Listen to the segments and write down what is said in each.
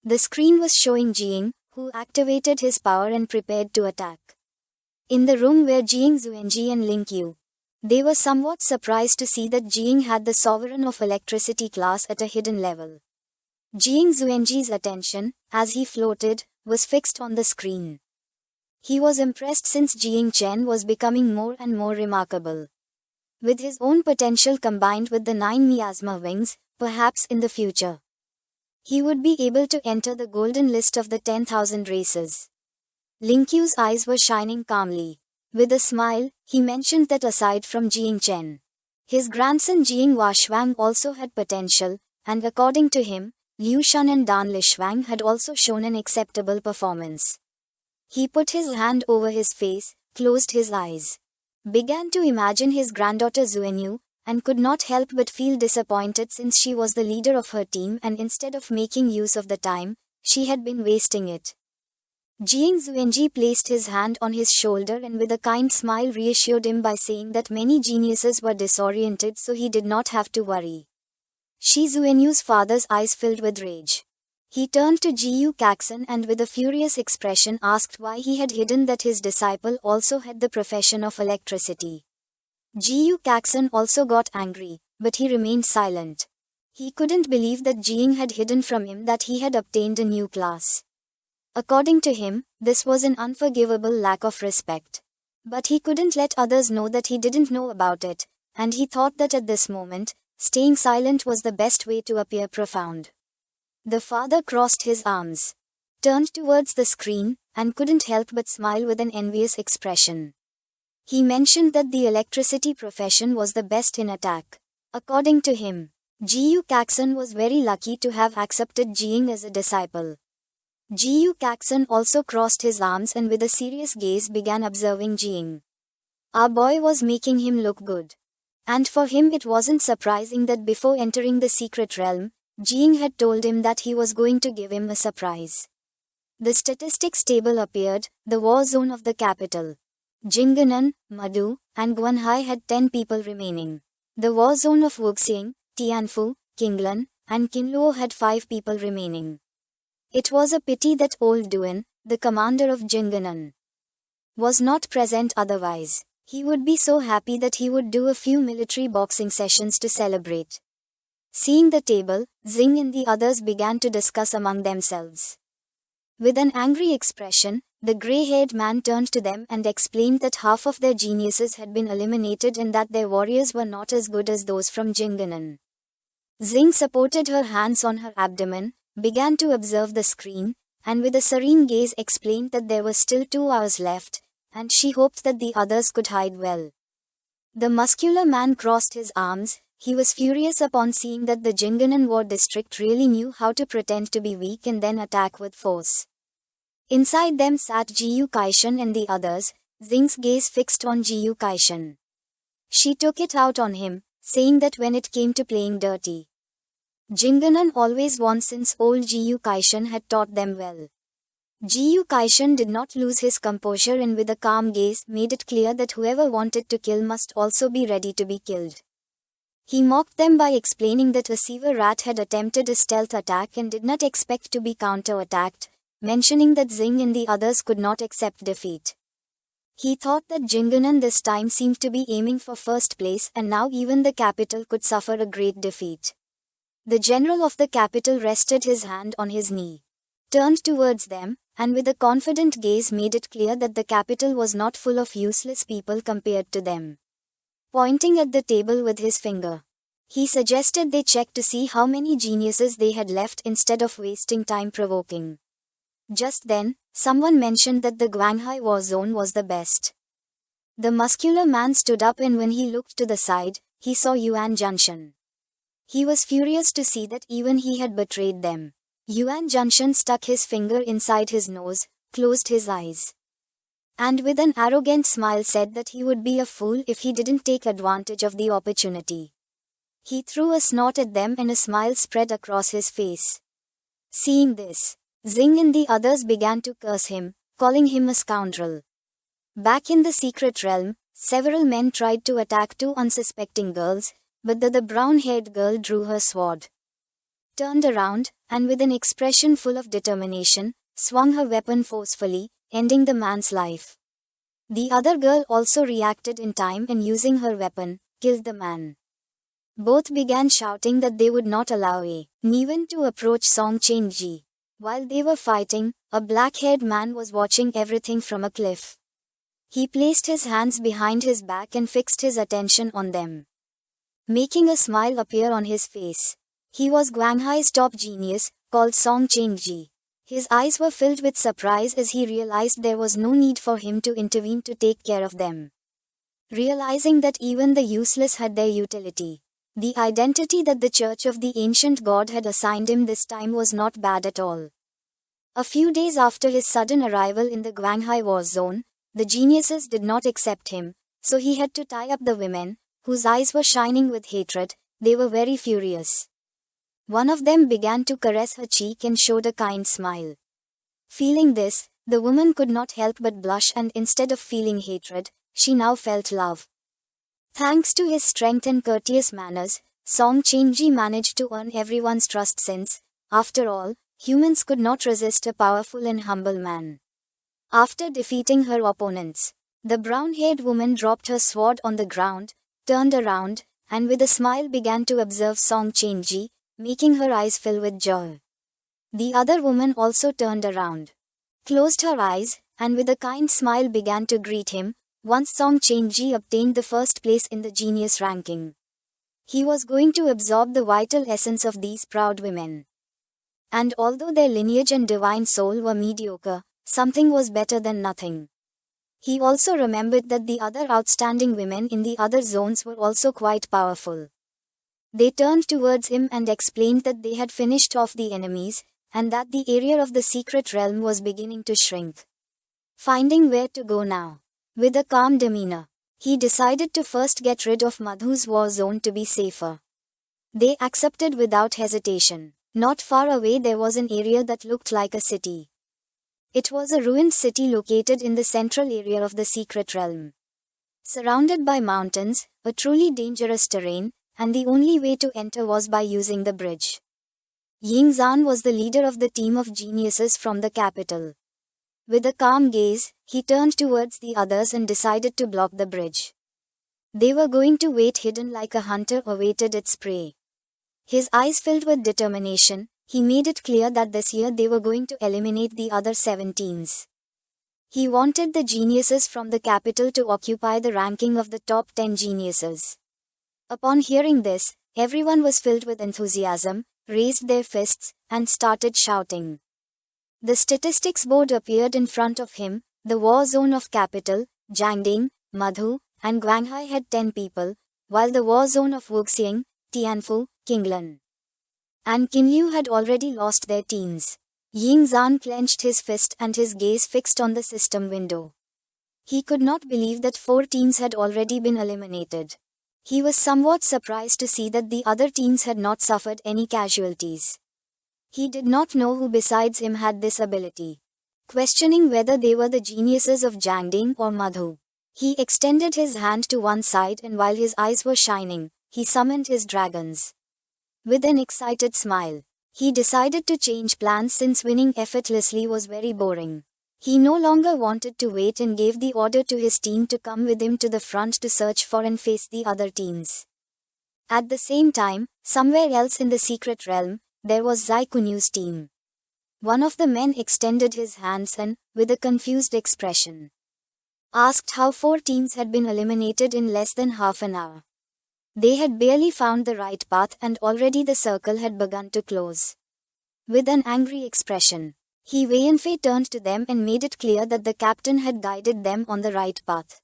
The screen was showing Jing, who activated his power and prepared to attack. In the room were Jing Zuenji and Ling Qiu. They were somewhat surprised to see that Jing had the Sovereign of Electricity class at a hidden level. Jing Zuenji's attention, as he floated, was fixed on the screen. He was impressed since Jing Chen was becoming more and more remarkable. With his own potential combined with the 9 miasma wings, perhaps in the future, he would be able to enter the golden list of the 10,000 races. Ling Qiu's eyes were shining calmly. With a smile, he mentioned that aside from Jing Chen, his grandson Jing Washuang also had potential, and according to him, Liu Shan and Dan Lishuang had also shown an acceptable performance. He put his hand over his face, closed his eyes, began to imagine his granddaughter Zuenyu, and could not help but feel disappointed since she was the leader of her team and instead of making use of the time, she had been wasting it. Jing Zuenji placed his hand on his shoulder and with a kind smile reassured him by saying that many geniuses were disoriented so he did not have to worry. Shi Zuenyu's father's eyes filled with rage. He turned to Jiyu Caxon and with a furious expression asked why he had hidden that his disciple also had the profession of electricity. Jiyu Caxon also got angry, but he remained silent. He couldn't believe that Jing had hidden from him that he had obtained a new class. According to him, this was an unforgivable lack of respect. But he couldn't let others know that he didn't know about it, and he thought that at this moment, staying silent was the best way to appear profound. The father crossed his arms, turned towards the screen, and couldn't help but smile with an envious expression. He mentioned that the electricity profession was the best in attack. According to him, Jiyu Caxon was very lucky to have accepted Jing as a disciple. Jiyu Caxon also crossed his arms and with a serious gaze began observing Jing. Our boy was making him look good. And for him it wasn't surprising that before entering the secret realm, Jing had told him that he was going to give him a surprise. The statistics table appeared, the war zone of the capital. Jinganan, Madu, and Guanhai had 10 people remaining. The war zone of Wuxing, Tianfu, Qinglan, and Qinluo had 5 people remaining. It was a pity that old Duan, the commander of Jinganan, was not present, otherwise, he would be so happy that he would do a few military boxing sessions to celebrate. Seeing the table, Xing and the others began to discuss among themselves. With an angry expression, the grey-haired man turned to them and explained that half of their geniuses had been eliminated and that their warriors were not as good as those from Jinganan. Xing supported her hands on her abdomen, began to observe the screen, and with a serene gaze explained that there were still 2 hours left, and she hoped that the others could hide well. The muscular man crossed his arms. He was furious upon seeing that the Jinganan war district really knew how to pretend to be weak and then attack with force. Inside them sat Jiyu Kaishan and the others, Xing's gaze fixed on Jiyu Kaishan. She took it out on him, saying that when it came to playing dirty, Jinganan always won since old Jiyu Kaishan had taught them well. Jiyu Kaishan did not lose his composure and with a calm gaze made it clear that whoever wanted to kill must also be ready to be killed. He mocked them by explaining that a sewer rat had attempted a stealth attack and did not expect to be counter-attacked, mentioning that Xing and the others could not accept defeat. He thought that Jinganan this time seemed to be aiming for first place and now even the capital could suffer a great defeat. The general of the capital rested his hand on his knee, turned towards them, and with a confident gaze made it clear that the capital was not full of useless people compared to them. Pointing at the table with his finger, he suggested they check to see how many geniuses they had left instead of wasting time provoking. Just then, someone mentioned that the Guanghai war zone was the best. The muscular man stood up and when he looked to the side, he saw Yuan Junshan. He was furious to see that even he had betrayed them. Yuan Junshan stuck his finger inside his nose, closed his eyes, and with an arrogant smile said that he would be a fool if he didn't take advantage of the opportunity. He threw a snort at them and a smile spread across his face. Seeing this, Xing and the others began to curse him, calling him a scoundrel. Back in the secret realm, several men tried to attack 2 unsuspecting girls, but the brown-haired girl drew her sword. turned around, and with an expression full of determination, swung her weapon forcefully, ending the man's life. The other girl also reacted in time and using her weapon, killed the man. Both began shouting that they would not allow anyone to approach Song Ching-ji. While they were fighting, a black-haired man was watching everything from a cliff. He placed his hands behind his back and fixed his attention on them, making a smile appear on his face. He was Guanghai's top genius, called Song Ching-ji. His eyes were filled with surprise as he realized there was no need for him to intervene to take care of them. Realizing that even the useless had their utility, the identity that the Church of the Ancient God had assigned him this time was not bad at all. A few days after his sudden arrival in the Guanghai war zone, the geniuses did not accept him, so he had to tie up the women, whose eyes were shining with hatred. They were very furious. One of them began to caress her cheek and showed a kind smile. Feeling this, the woman could not help but blush, and instead of feeling hatred, she now felt love. Thanks to his strength and courteous manners, Song Ching-ji managed to earn everyone's trust since, after all, humans could not resist a powerful and humble man. After defeating her opponents, the brown-haired woman dropped her sword on the ground, turned around, and with a smile began to observe Song Ching-ji, making her eyes fill with joy. The other woman also turned around, closed her eyes, and with a kind smile began to greet him. Once Song Ching-ji obtained the first place in the genius ranking, he was going to absorb the vital essence of these proud women. And although their lineage and divine soul were mediocre, something was better than nothing. He also remembered that the other outstanding women in the other zones were also quite powerful. They turned towards him and explained that they had finished off the enemies, and that the area of the secret realm was beginning to shrink. Finding where to go now, with a calm demeanor, he decided to first get rid of Madhu's war zone to be safer. They accepted without hesitation. Not far away there was an area that looked like a city. It was a ruined city located in the central area of the secret realm, surrounded by mountains, a truly dangerous terrain, and the only way to enter was by using the bridge. Ying Zan was the leader of the team of geniuses from the capital. With a calm gaze, he turned towards the others and decided to block the bridge. They were going to wait hidden like a hunter awaited its prey. His eyes filled with determination, he made it clear that this year they were going to eliminate the other 7 teams. He wanted the geniuses from the capital to occupy the ranking of the top 10 geniuses. Upon hearing this, everyone was filled with enthusiasm, raised their fists, and started shouting. The statistics board appeared in front of him. The war zone of capital, Jiangding, Madhu, and Guanghai had 10 people, while the war zone of Wuxing, Tianfu, Qinglan, and Qinliu had already lost their teams. Ying Zan clenched his fist and his gaze fixed on the system window. He could not believe that 4 teams had already been eliminated. He was somewhat surprised to see that the other teams had not suffered any casualties. He did not know who besides him had this ability. Questioning whether they were the geniuses of Jiangding or Madhu, he extended his hand to one side, and while his eyes were shining, he summoned his dragons. With an excited smile, he decided to change plans since winning effortlessly was very boring. He no longer wanted to wait and gave the order to his team to come with him to the front to search for and face the other teams. At the same time, somewhere else in the secret realm, there was Zai Kunyu's team. One of the men extended his hands and, with a confused expression, asked how 4 teams had been eliminated in less than half an hour. They had barely found the right path and already the circle had begun to close. With an angry expression, He Wei turned to them and made it clear that the captain had guided them on the right path.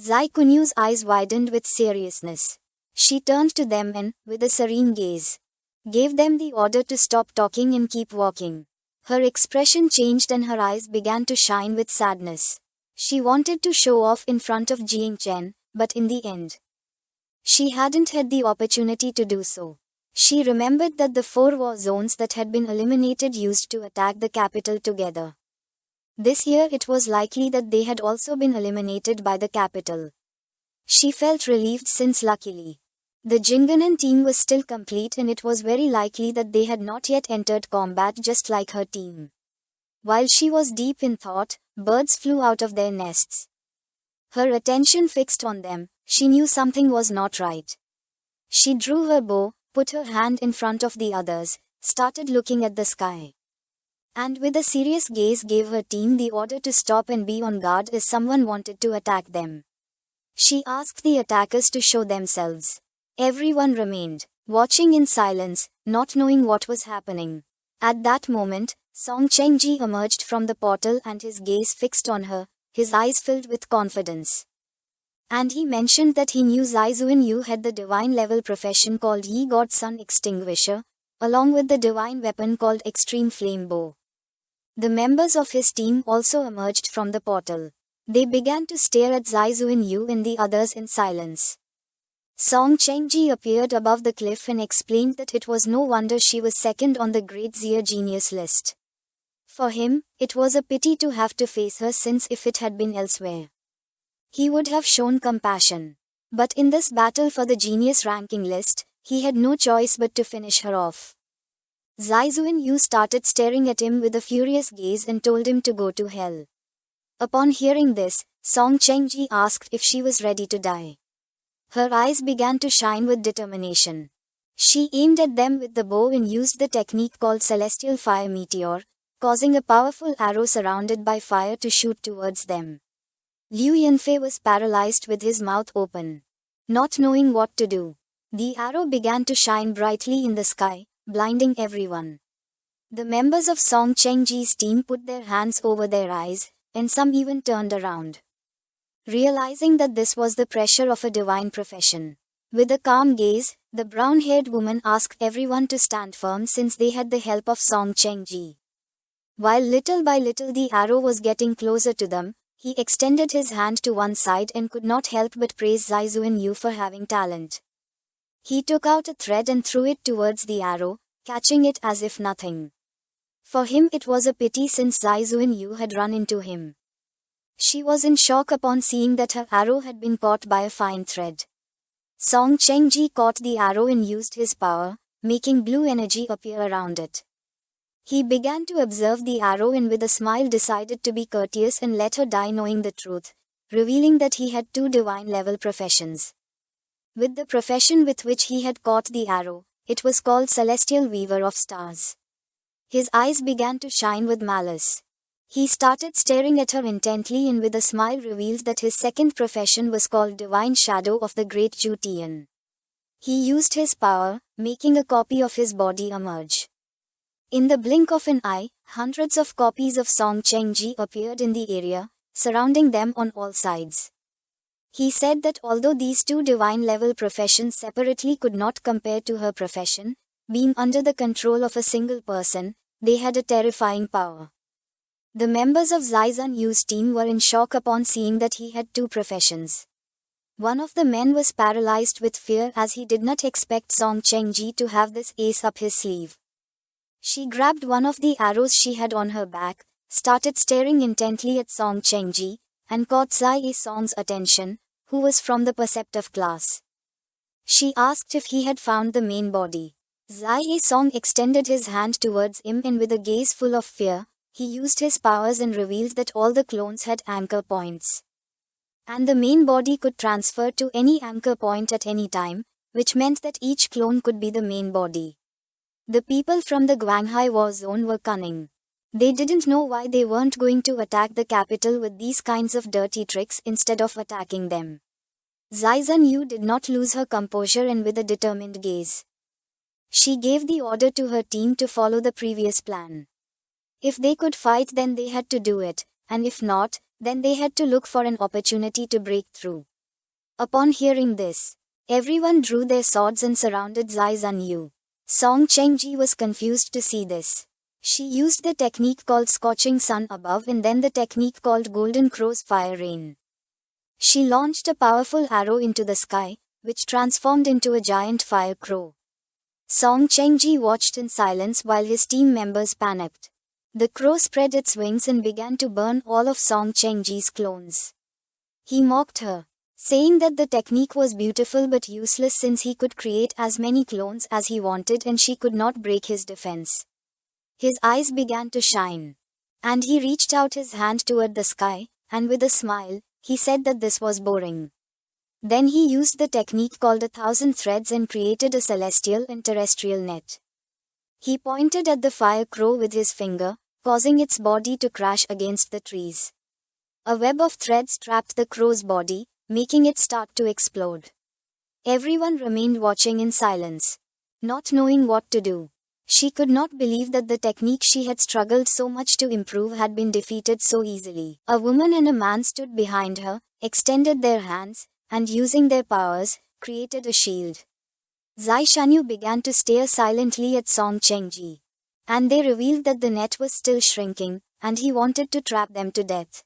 Zai Kunyu's eyes widened with seriousness. She turned to them and, with a serene gaze, gave them the order to stop talking and keep walking. Her expression changed and her eyes began to shine with sadness. She wanted to show off in front of Jiang Chen, but in the end, she hadn't had the opportunity to do so. She remembered that the 4 war zones that had been eliminated used to attack the capital together. This year it was likely that they had also been eliminated by the capital. She felt relieved since luckily, The Jinganan team was still complete, and it was very likely that they had not yet entered combat, just like her team. While she was deep in thought, birds flew out of their nests. Her attention fixed on them, she knew something was not right. She drew her bow, put her hand in front of the others, started looking at the sky, and with a serious gaze gave her team the order to stop and be on guard if someone wanted to attack them. She asked the attackers to show themselves. Everyone remained, watching in silence, not knowing what was happening. At that moment, Song Chengji emerged from the portal and his gaze fixed on her, his eyes filled with confidence. And he mentioned that he knew Zai Zuan had the divine level profession called Ye God Sun Extinguisher, along with the divine weapon called Extreme Flame Bow. The members of his team also emerged from the portal. They began to stare at Zai Zuan and the others in silence. Song Chengji appeared above the cliff and explained that it was no wonder she was second on the Great Zia Genius list. For him, it was a pity to have to face her, since if it had been elsewhere, he would have shown compassion. But in this battle for the genius ranking list, he had no choice but to finish her off. Zai Zuan started staring at him with a furious gaze and told him to go to hell. Upon hearing this, Song Chengji asked if she was ready to die. Her eyes began to shine with determination. She aimed at them with the bow and used the technique called Celestial Fire Meteor, causing a powerful arrow surrounded by fire to shoot towards them. Liu Yanfei was paralyzed with his mouth open, not knowing what to do. The arrow began to shine brightly in the sky, blinding everyone. The members of Song Chengji's team put their hands over their eyes, and some even turned around, realizing that this was the pressure of a divine profession. With a calm gaze, the brown-haired woman asked everyone to stand firm, since they had the help of Song Chengji. While little by little the arrow was getting closer to them, he extended his hand to one side and could not help but praise Zai Zuan for having talent. He took out a thread and threw it towards the arrow, catching it as if nothing. For him it was a pity, since Zai Zuan had run into him. She was in shock upon seeing that her arrow had been caught by a fine thread. Song Chengji caught the arrow and used his power, making blue energy appear around it. He began to observe the arrow and with a smile decided to be courteous and let her die, knowing the truth, revealing that he had 2 divine level professions. With the profession with which he had caught the arrow, it was called Celestial Weaver of Stars. His eyes began to shine with malice. He started staring at her intently and with a smile revealed that his second profession was called Divine Shadow of the Great Ju Tian. He used his power, making a copy of his body emerge. In the blink of an eye, hundreds of copies of Song Chengji appeared in the area, surrounding them on all sides. He said that although these 2 divine-level professions separately could not compare to her profession, being under the control of a single person, they had a terrifying power. The members of Zai Zuan's team were in shock upon seeing that he had 2 professions. One of the men was paralyzed with fear, as he did not expect Song Chengji to have this ace up his sleeve. She grabbed one of the arrows she had on her back, started staring intently at Song Chengji, and caught Zai Song's attention, who was from the perceptive class. She asked if he had found the main body. Zai Song extended his hand towards him and with a gaze full of fear, he used his powers and revealed that all the clones had anchor points. And the main body could transfer to any anchor point at any time, which meant that each clone could be the main body. The people from the Guanghai war zone were cunning. They didn't know why they weren't going to attack the capital with these kinds of dirty tricks instead of attacking them. Zai Zuan did not lose her composure, and with a determined gaze, she gave the order to her team to follow the previous plan. If they could fight, then they had to do it, and if not, then they had to look for an opportunity to break through. Upon hearing this, everyone drew their swords and surrounded Zai Zuan. Song Chengji was confused to see this. She used the technique called Scorching Sun above and then the technique called Golden Crow's Fire Rain. She launched a powerful arrow into the sky, which transformed into a giant fire crow. Song Chengji watched in silence while his team members panicked. The crow spread its wings and began to burn all of Song Chengji's clones. He mocked her, saying that the technique was beautiful but useless since he could create as many clones as he wanted and she could not break his defense. His eyes began to shine. And he reached out his hand toward the sky, and with a smile, he said that this was boring. Then he used the technique called 1,000 threads and created a celestial and terrestrial net. He pointed at the fire crow with his finger, causing its body to crash against the trees. A web of threads trapped the crow's body, making it start to explode. Everyone remained watching in silence, not knowing what to do. She could not believe that the technique she had struggled so much to improve had been defeated so easily. A woman and a man stood behind her, extended their hands, and using their powers, created a shield. Zai Shanyu began to stare silently at Song Chengji. And they revealed that the net was still shrinking, and he wanted to trap them to death.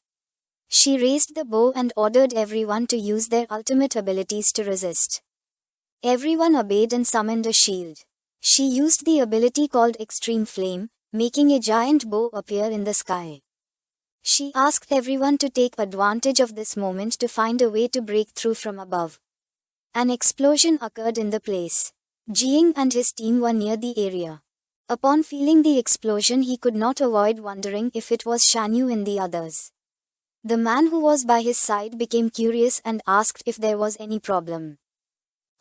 She raised the bow and ordered everyone to use their ultimate abilities to resist. Everyone obeyed and summoned a shield. She used the ability called Extreme Flame, making a giant bow appear in the sky. She asked everyone to take advantage of this moment to find a way to break through from above. An explosion occurred in the place. Jiang and his team were near the area. Upon feeling the explosion, he could not avoid wondering if it was Shanyu and the others. The man who was by his side became curious and asked if there was any problem.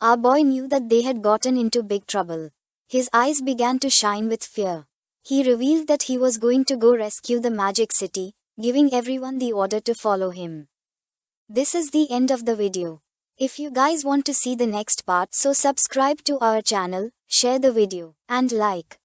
Our boy knew that they had gotten into big trouble. His eyes began to shine with fear. He revealed that he was going to go rescue the magic city, giving everyone the order to follow him. This is the end of the video. If you guys want to see the next part, so subscribe to our channel, share the video, and like.